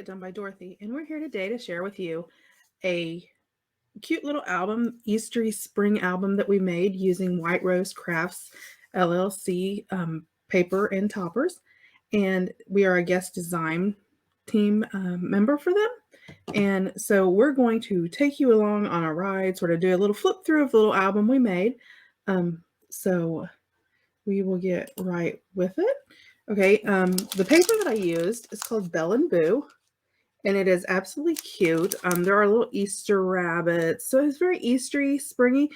Get Done by Dorothy, and we're here today to share with you a cute little album, Eastery spring album that we made using White Rose Crafts LLC paper and toppers. And we are a guest design team member for them. And so we're going to take you along on a ride, sort of do a little flip through of the little album we made. So we will get right with it. Okay, the paper that I used is called Belle and Boo, and it is absolutely cute. There are little Easter rabbits, so it's very Eastery, springy,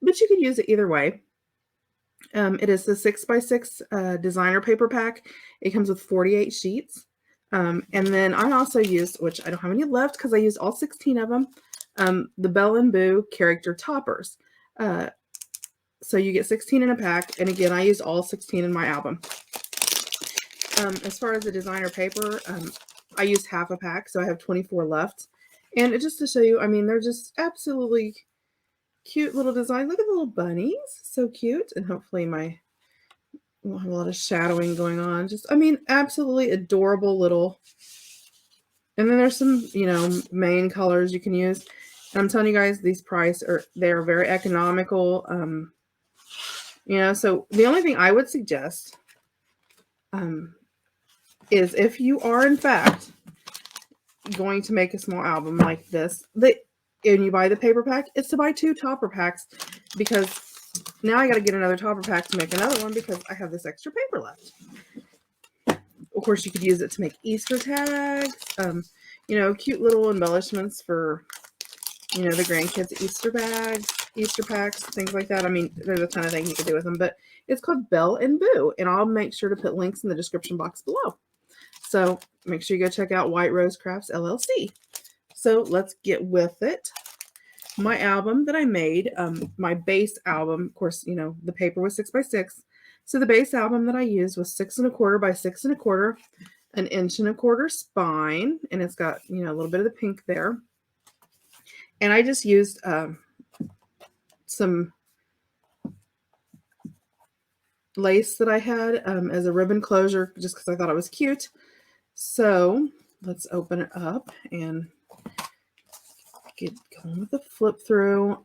but you could use it either way. It is the 6x6 designer paper pack. It comes with 48 sheets. And then I also used, which I don't have any left because I used all 16 of them, the Belle and Boo character toppers. So you get 16 in a pack, and again, I used all 16 in my album. As far as the designer paper, I used half a pack, so I have 24 left. And just to show you, I mean, they're just absolutely cute little design. Look at the little bunnies, so cute. And hopefully I won't have a lot of shadowing going on. Just, I mean, absolutely adorable little. And then there's some, main colors you can use. And I'm telling you guys, these they're very economical. So the only thing I would suggest, is if you are in fact going to make a small album like this, and you buy the paper pack, it's to buy 2 topper packs, because now I got to get another topper pack to make another one because I have this extra paper left. Of course, you could use it to make Easter tags, cute little embellishments for, the grandkids' Easter bags, Easter packs, things like that. I mean, there's a ton of things you could do with them, but it's called Belle and Boo, and I'll make sure to put links in the description box below. So make sure you go check out White Rose Crafts LLC. So let's get with it. My album that I made, my base album, of course, the paper was 6x6. So the base album that I used was 6 1/4 by 6 1/4, an 1 1/4 spine, and it's got, a little bit of the pink there. And I just used some lace that I had as a ribbon closure, just because I thought it was cute. So let's open it up and get going with the flip through.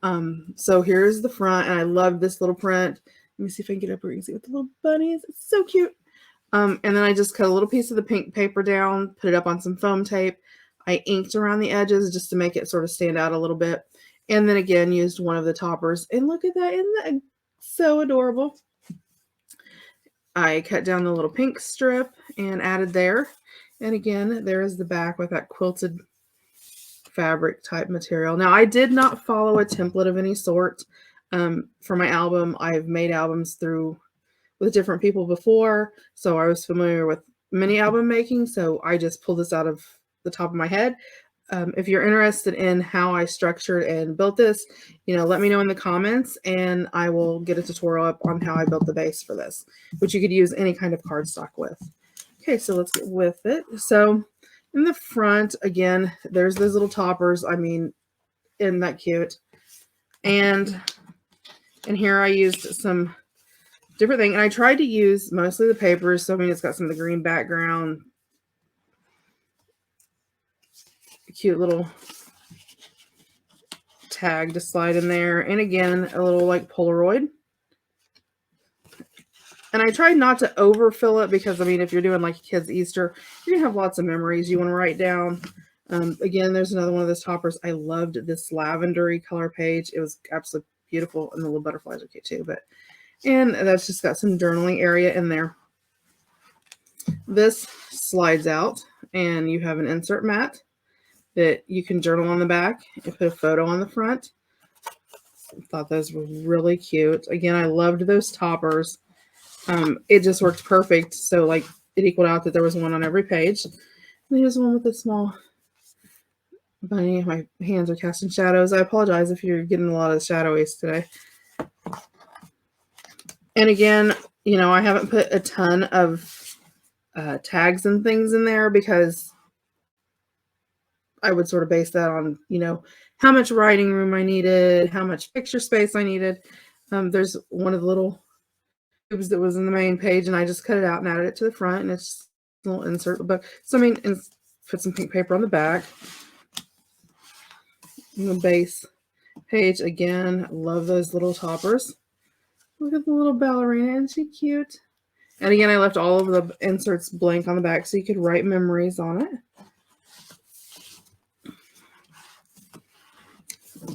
So here's the front, and I love this little print. Let me see if I can get up where you can see with the little bunnies. It's so cute. And then I just cut a little piece of the pink paper down, put it up on some foam tape. I inked around the edges just to make it sort of stand out a little bit. And then again, used one of the toppers. And look at that, isn't that so adorable? I cut down the little pink strip and added there. And again, there is the back with that quilted fabric type material. Now, I did not follow a template of any sort for my album. I've made albums with different people before, so I was familiar with mini album making, so I just pulled this out of the top of my head. If you're interested in how I structured and built this, let me know in the comments, and I will get a tutorial up on how I built the base for this, which you could use any kind of cardstock with. Okay, so let's get with it. So in the front, again, there's those little toppers. I mean, isn't that cute? And here I used some different things. And I tried to use mostly the papers. So, I mean, it's got some of the green background. Cute little tag to slide in there. And again, a little like Polaroid. And I tried not to overfill it because, I mean, if you're doing like a kid's Easter, you're going to have lots of memories you want to write down. Again, there's another one of those toppers. I loved this lavendery color page. It was absolutely beautiful. And the little butterflies are cute too. And that's just got some journaling area in there. This slides out and you have an insert mat that you can journal on the back and put a photo on the front. I thought those were really cute. Again, I loved those toppers. It just worked perfect. So like it equaled out that there was one on every page. And here's one with a small bunny. My hands are casting shadows. I apologize if you're getting a lot of shadowies today. And again, I haven't put a ton of tags and things in there because I would sort of base that on, how much writing room I needed, how much picture space I needed. There's one of the little tubes that was in the main page, and I just cut it out and added it to the front, and it's a little insert book. So, I mean, put some pink paper on the back. And the base page, again, love those little toppers. Look at the little ballerina, isn't she cute? And again, I left all of the inserts blank on the back so you could write memories on it.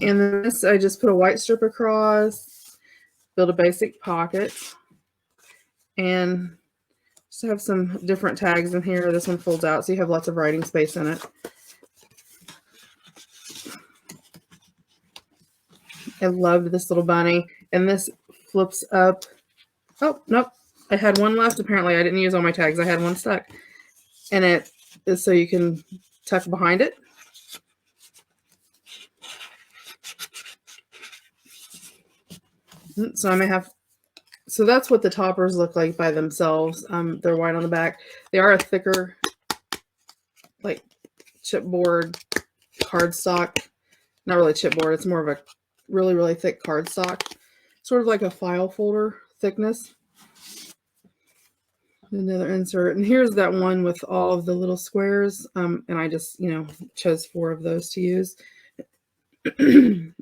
And then this, I just put a white strip across, build a basic pocket, and just have some different tags in here. This one folds out so you have lots of writing space in it. I loved this little bunny, and this flips up. Oh, nope. I had one left. Apparently, I didn't use all my tags. I had one stuck. And it is so you can tuck behind it. So I may have, so that's what the toppers look like by themselves. They're white on the back. They are a thicker, like chipboard cardstock. Not really chipboard. It's more of a really, really thick cardstock. Sort of like a file folder thickness. Another insert. And here's that one with all of the little squares. And I just, chose 4 of those to use.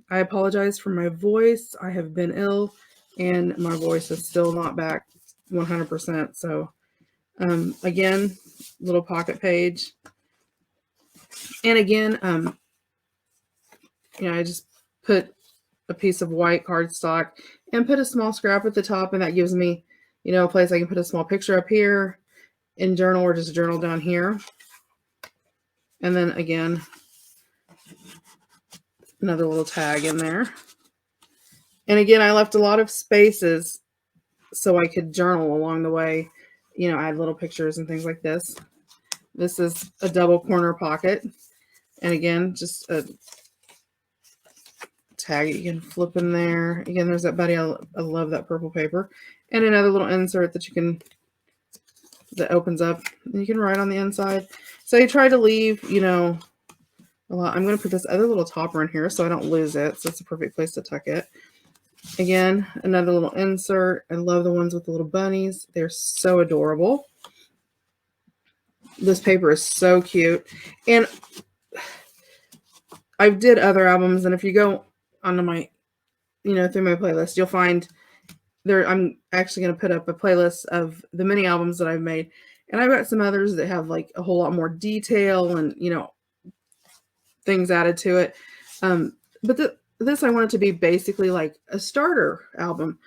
I apologize for my voice. I have been ill and my voice is still not back 100%. So again, little pocket page. And again, I just put a piece of white cardstock and put a small scrap at the top, and that gives me, a place I can put a small picture up here in journal, or just journal down here. And then again, another little tag in there. And again, I left a lot of spaces so I could journal along the way, add little pictures and things like this. This is a double corner pocket. And again, just a tag you can flip in there. Again, there's that buddy. I love that purple paper. And another little insert that opens up and you can write on the inside. So I try to leave, a lot. I'm going to put this other little topper in here so I don't lose it. So it's a perfect place to tuck it. Again, another little insert. I love the ones with the little bunnies. They're so adorable. This paper is so cute. And I did other albums, and if you go onto my, through my playlist, you'll find there, I'm actually going to put up a playlist of the mini albums that I've made. And I've got some others that have like a whole lot more detail and, things added to it. But this I want it to be basically like a starter album.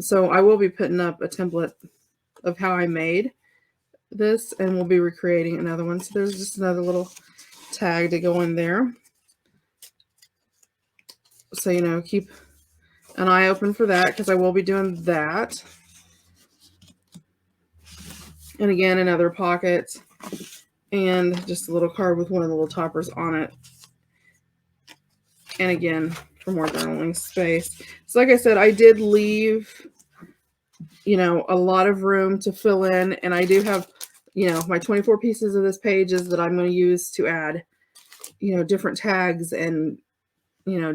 So I will be putting up a template of how I made this, and we'll be recreating another one. So there's just another little tag to go in there. So, keep an eye open for that, because I will be doing that. And again, another pocket and just a little card with one of the little toppers on it. And again, for more journaling space. So like I said, I did leave, a lot of room to fill in. And I do have, my 24 pieces of this pages that I'm going to use to add, different tags and,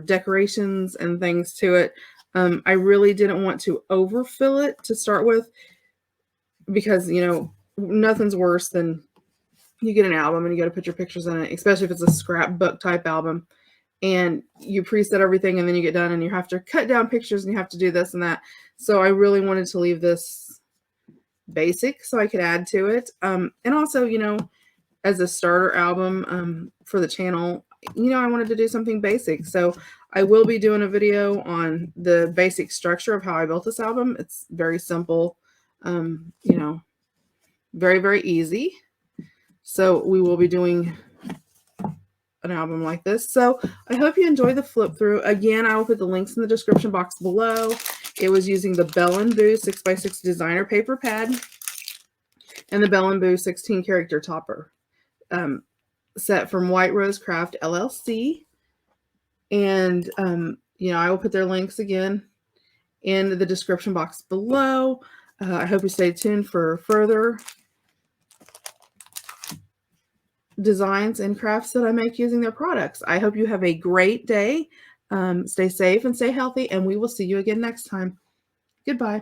decorations and things to it. I really didn't want to overfill it to start with, because, nothing's worse than you get an album and you got to put your pictures in it, especially if it's a scrapbook type album, and you preset everything and then you get done and you have to cut down pictures and you have to do this and that. So I really wanted to leave this basic so I could add to it. And also, as a starter album for the channel, I wanted to do something basic. So I will be doing a video on the basic structure of how I built this album. It's very simple, very, very easy. So we will be doing an album like this. So I hope you enjoy the flip through. Again, I will put the links in the description box below. It was using the Belle & Boo 6x6 designer paper pad and the Belle & Boo 16 character topper set from White Rose Craft LLC. And, I will put their links again in the description box below. I hope you stay tuned for further designs and crafts that I make using their products. I hope you have a great day. Stay safe and stay healthy, and we will see you again next time. Goodbye.